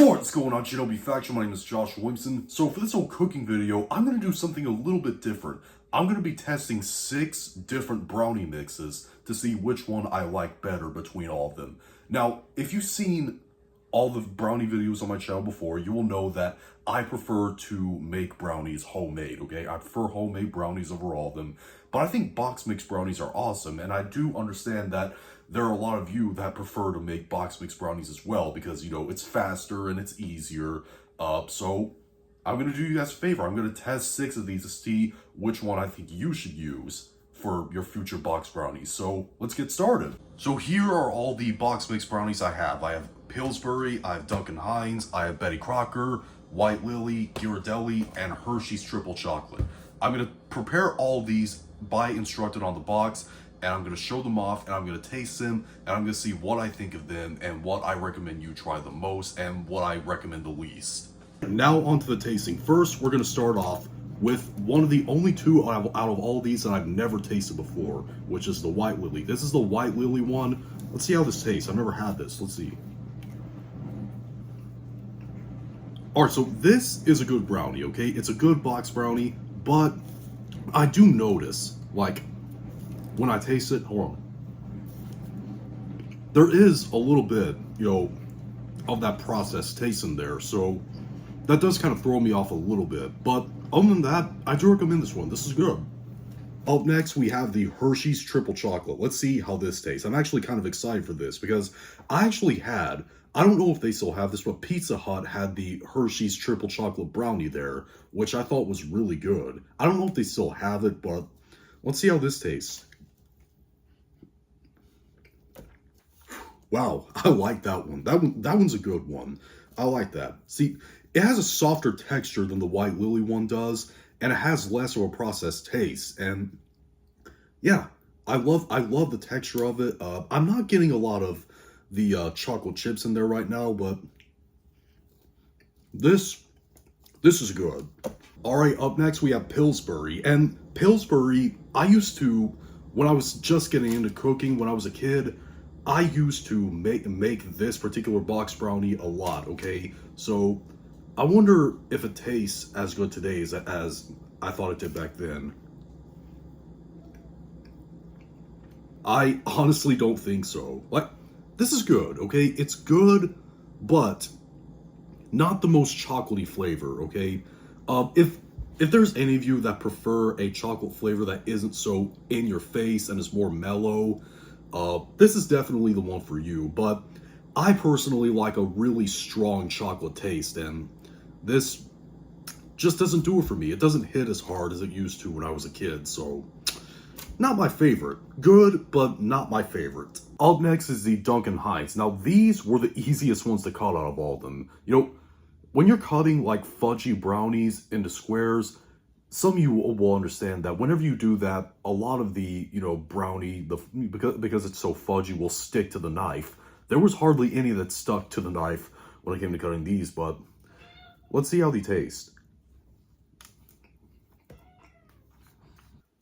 What's going on, Shinobi Faction? My name is Joshua Williamson. So for this whole cooking video, I'm going to do something a little bit different. I'm going to be testing 6 different brownie mixes to see which one I like better between all of them. Now, if you've seen all the brownie videos on my channel before, you will know that I prefer to make brownies homemade, okay? I prefer homemade brownies over all of them. But I think box mix brownies are awesome, and I do understand that there are a lot of you that prefer to make box mix brownies as well because, you know, it's faster and it's easier. So I'm going to do you guys a favor. I'm going to test 6 of these to see which one I think you should use for your future box brownies. So let's get started. So here are all the box mix brownies I have. I have Pillsbury, I have Duncan Heights, I have Betty Crocker, White Lily, Ghirardelli, and Hershey's triple chocolate. I'm going to prepare all these by instructed on the box, and I'm going to show them off, and I'm going to taste them, and I'm going to see what I think of them, and what I recommend you try the most, and what I recommend the least. Now onto the tasting. First, we're going to start off with one of the only 2 out of all these that I've never tasted before, which is the White Lily. This is the White Lily one. Let's see how this tastes. I've never had this. Let's see. Alright, so this is a good brownie, okay? It's a good box brownie, but I do notice, like, when I taste it, hold on, there is a little bit, you know, of that processed taste in there, so that does kind of throw me off a little bit. But other than that, I do recommend this one. This is good. Up next, we have the Hershey's triple chocolate. Let's see how this tastes. I'm actually kind of excited for this because I actually had, I don't know if they still have this, but Pizza Hut had the Hershey's triple chocolate brownie there, which I thought was really good. I don't know if they still have it, but let's see how this tastes. Wow, I like that one. That one's a good one. I like that. See, it has a softer texture than the White Lily one does, and it has less of a processed taste. And yeah, I love the texture of it. I'm not getting a lot of the chocolate chips in there right now, but this is good. All right, up next we have Pillsbury. And Pillsbury, I used to, when I was just getting into cooking when I was a kid, I used to make this particular box brownie a lot, okay? So I wonder if it tastes as good today as I thought it did back then. I honestly don't think so. Like, this is good, okay? It's good, but not the most chocolatey flavor, okay? If there's any of you that prefer a chocolate flavor that isn't so in your face and is more mellow, this is definitely the one for you. But I personally like a really strong chocolate taste, and this just doesn't do it for me. It doesn't hit as hard as it used to when I was a kid, so not my favorite. Good, but not my favorite. Up next is the Duncan Heights. Now, these were the easiest ones to cut out of all of them. You know, when you're cutting like fudgy brownies into squares, some of you will understand that whenever you do that, a lot of the, you know, brownie, because it's so fudgy, will stick to the knife. There was hardly any that stuck to the knife when it came to cutting these, but let's see how they taste.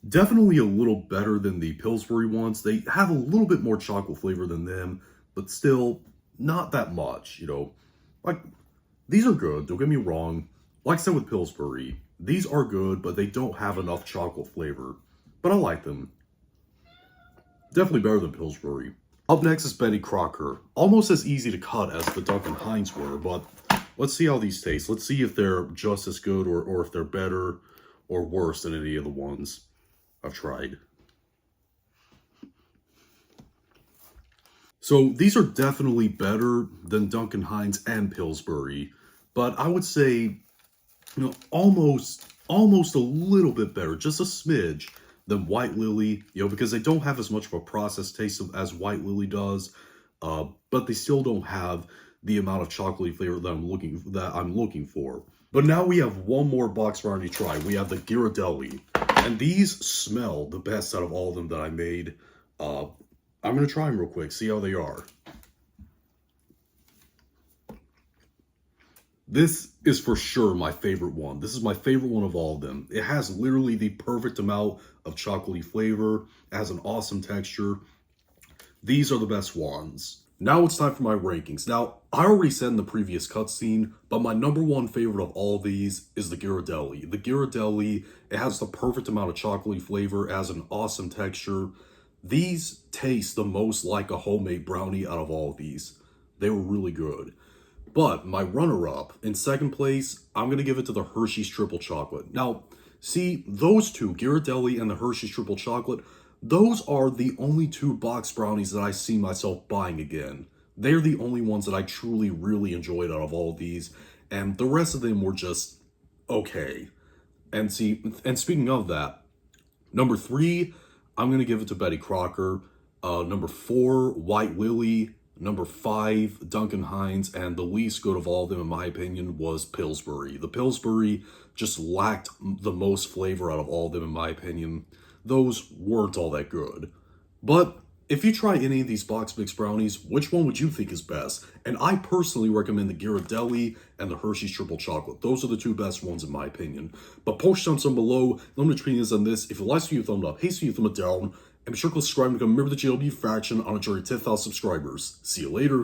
Definitely a little better than the Pillsbury ones. They have a little bit more chocolate flavor than them, but still not that much, you know. Like, these are good, don't get me wrong. Like I said with Pillsbury, these are good, but they don't have enough chocolate flavor. But I like them. Definitely better than Pillsbury. Up next is Betty Crocker. Almost as easy to cut as the Duncan Heights were, but let's see how these taste. Let's see if they're just as good or if they're better or worse than any of the ones I've tried. So these are definitely better than Duncan Heights and Pillsbury, but I would say, you know, almost a little bit better, just a smidge, than White Lily, you know, because they don't have as much of a processed taste as White Lily does, but they still don't have the amount of chocolatey flavor that I'm looking for. But now we have one more box brownie to try. We have the Ghirardelli, and these smell the best out of all of them that I made. I'm gonna try them real quick, see how they are. This is for sure my favorite one. This is my favorite one of all of them. It has literally the perfect amount of chocolatey flavor. It has an awesome texture. These are the best ones. Now it's time for my rankings. Now, I already said in the previous cutscene, but my number one favorite of all these is the Ghirardelli. The Ghirardelli, it has the perfect amount of chocolatey flavor, it has an awesome texture. These taste the most like a homemade brownie out of all of these. They were really good. But my runner-up, in second place, I'm going to give it to the Hershey's Triple Chocolate. Now, see, those two, Ghirardelli and the Hershey's Triple Chocolate, those are the only two box brownies that I see myself buying again. They're the only ones that I truly, really enjoyed out of all of these, and the rest of them were just okay. And speaking of that, number 3, I'm going to give it to Betty Crocker. Number 4, White Willy. Number 5, Duncan Heights, and the least good of all of them, in my opinion, was Pillsbury. The Pillsbury just lacked the most flavor out of all of them, in my opinion. Those weren't all that good. But if you try any of these box mix brownies, which one would you think is best? And I personally recommend the Ghirardelli and the Hershey's Triple Chocolate. Those are the two best ones in my opinion. But post your thumbs down below. Let me know your opinions on this. If you like, give you a thumbs up. Hate, give you a thumb down. And be sure to subscribe and become a member of the GLB faction on a journey to 10,000 subscribers. See you later.